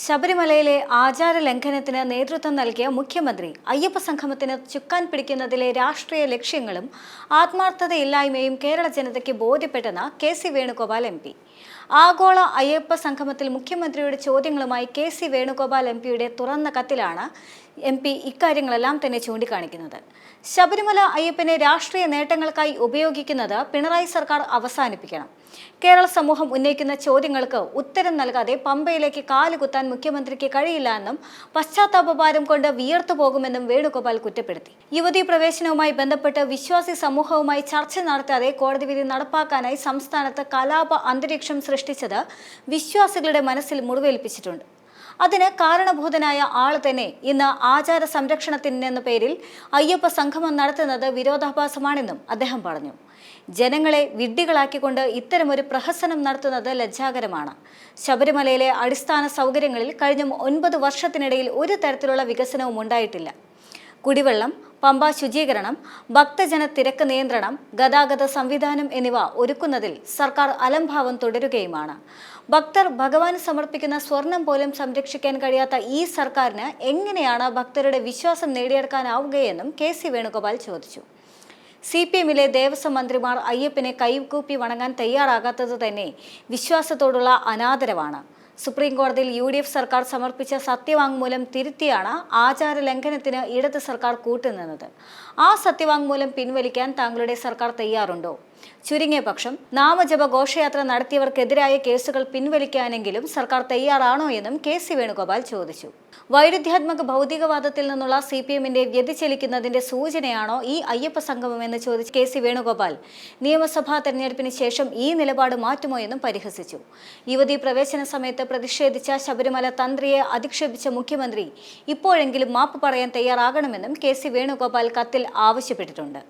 ശബരിമലയിലെ ആചാര ലംഘനത്തിന് നേതൃത്വം നൽകിയ മുഖ്യമന്ത്രി അയ്യപ്പ സംഗമത്തിന് ചുക്കാൻ പിടിക്കുന്നതിലെ രാഷ്ട്രീയ ലക്ഷ്യങ്ങളും ആത്മാർത്ഥതയില്ലായ്മയും കേരള ജനതയ്ക്ക് ബോധ്യപ്പെട്ടെന്ന് കെ.സി. വേണുഗോപാൽ എം.പി. ആഗോള അയ്യപ്പ സംഗമത്തിൽ മുഖ്യമന്ത്രിയുടെ ചോദ്യങ്ങളുമായി കെ.സി. വേണുഗോപാൽ എം.പിയുടെ തുറന്ന കത്തിലാണ് എം.പി ഇക്കാര്യങ്ങളെല്ലാം തന്നെ ചൂണ്ടിക്കാണിക്കുന്നത്. ശബരിമല അയ്യപ്പനെ രാഷ്ട്രീയ നേട്ടങ്ങൾക്കായി ഉപയോഗിക്കുന്നത് പിണറായി സർക്കാർ അവസാനിപ്പിക്കണം. കേരള സമൂഹം ഉന്നയിക്കുന്ന ചോദ്യങ്ങൾക്ക് ഉത്തരം നൽകാതെ പമ്പയിലേക്ക് കാലുകുത്താൻ മുഖ്യമന്ത്രിക്ക് കഴിയില്ല എന്നും പശ്ചാത്താപഭാരം കൊണ്ട് വിയർത്തു പോകുമെന്നും വേണുഗോപാൽ കുറ്റപ്പെടുത്തി. യുവതീ പ്രവേശനവുമായി ബന്ധപ്പെട്ട് വിശ്വാസി സമൂഹവുമായി ചർച്ച നടത്താതെ കോടതി വിധി നടപ്പാക്കാനായി സംസ്ഥാനത്ത് കലാപ അന്തരീക്ഷം സൃഷ്ടിച്ചത് വിശ്വാസികളുടെ മനസ്സിൽ മുറിവേൽപ്പിച്ചിട്ടുണ്ട്. അതിന് കാരണഭൂതനായ ആൾ തന്നെ ഇന്ന് ആചാര സംരക്ഷണത്തിനെന്ന പേരിൽ അയ്യപ്പ സംഗമം നടത്തുന്നത് വിരോധാഭാസമാണെന്നും അദ്ദേഹം പറഞ്ഞു. ജനങ്ങളെ വിഡ്ഢികളാക്കിക്കൊണ്ട് ഇത്തരമൊരു പ്രഹസനം നടത്തുന്നത് ലജ്ജാകരമാണ്. ശബരിമലയിലെ അടിസ്ഥാന സൗകര്യങ്ങളിൽ കഴിഞ്ഞ 9 വർഷത്തിനിടയിൽ ഒരു തരത്തിലുള്ള വികസനവും ഉണ്ടായിട്ടില്ല. കുടിവെള്ളം, പമ്പ ശുചീകരണം, ഭക്തജന തിരക്ക് നിയന്ത്രണം, ഗതാഗത സംവിധാനം എന്നിവ ഒരുക്കുന്നതിൽ സർക്കാർ അലംഭാവം തുടരുകയുമാണ്. ഭക്തർ ഭഗവാന് സമർപ്പിക്കുന്ന സ്വർണം പോലും സംരക്ഷിക്കാൻ കഴിയാത്ത ഈ സർക്കാരിന് എങ്ങനെയാണ് ഭക്തരുടെ വിശ്വാസം നേടിയെടുക്കാനാവുകയെന്നും കെ.സി. വേണുഗോപാൽ ചോദിച്ചു. CPM-ലെ ദേവസ്വം മന്ത്രിമാർ അയ്യപ്പനെ കൈകൂപ്പി വണങ്ങാൻ തയ്യാറാകാത്തത് തന്നെ വിശ്വാസത്തോടുള്ള അനാദരവാണ്. സുപ്രീം കോടതിയിൽ UDF സർക്കാർ സമർപ്പിച്ച സത്യവാങ്മൂലം തിരുത്തിയാണ് ആചാര ലംഘനത്തിന് ഇടത് സർക്കാർ കൂട്ടുനിന്നത്. ആ സത്യവാങ്മൂലം പിൻവലിക്കാൻ താങ്കളുടെ സർക്കാർ തയ്യാറുണ്ടോ? ചുരുങ്ങിയ പക്ഷം നാമജപ ഘോഷയാത്ര നടത്തിയവർക്കെതിരായ കേസുകൾ പിൻവലിക്കാനെങ്കിലും സർക്കാർ തയ്യാറാണോ എന്നും കെ.സി. വേണുഗോപാൽ ചോദിച്ചു. വൈരുദ്ധ്യാത്മക ഭൗതികവാദത്തിൽ നിന്നുള്ള CPM-ന്റെ വ്യതിചലിക്കുന്നതിന്റെ സൂചനയാണോ ഈ അയ്യപ്പ സംഗമം എന്ന് ചോദിച്ച കെ.സി. വേണുഗോപാൽ നിയമസഭാ തെരഞ്ഞെടുപ്പിന് ശേഷം ഈ നിലപാട് മാറ്റുമോ എന്നും പരിഹസിച്ചു. യുവതീ പ്രവേശന സമയത്ത് പ്രതിഷേധിച്ച ശബരിമല തന്ത്രിയെ അധിക്ഷേപിച്ച മുഖ്യമന്ത്രി ഇപ്പോഴെങ്കിലും മാപ്പ് പറയാൻ തയ്യാറാകണമെന്നും കെ.സി. വേണുഗോപാൽ കത്തിൽ ആവശ്യപ്പെട്ടിട്ടുണ്ട്.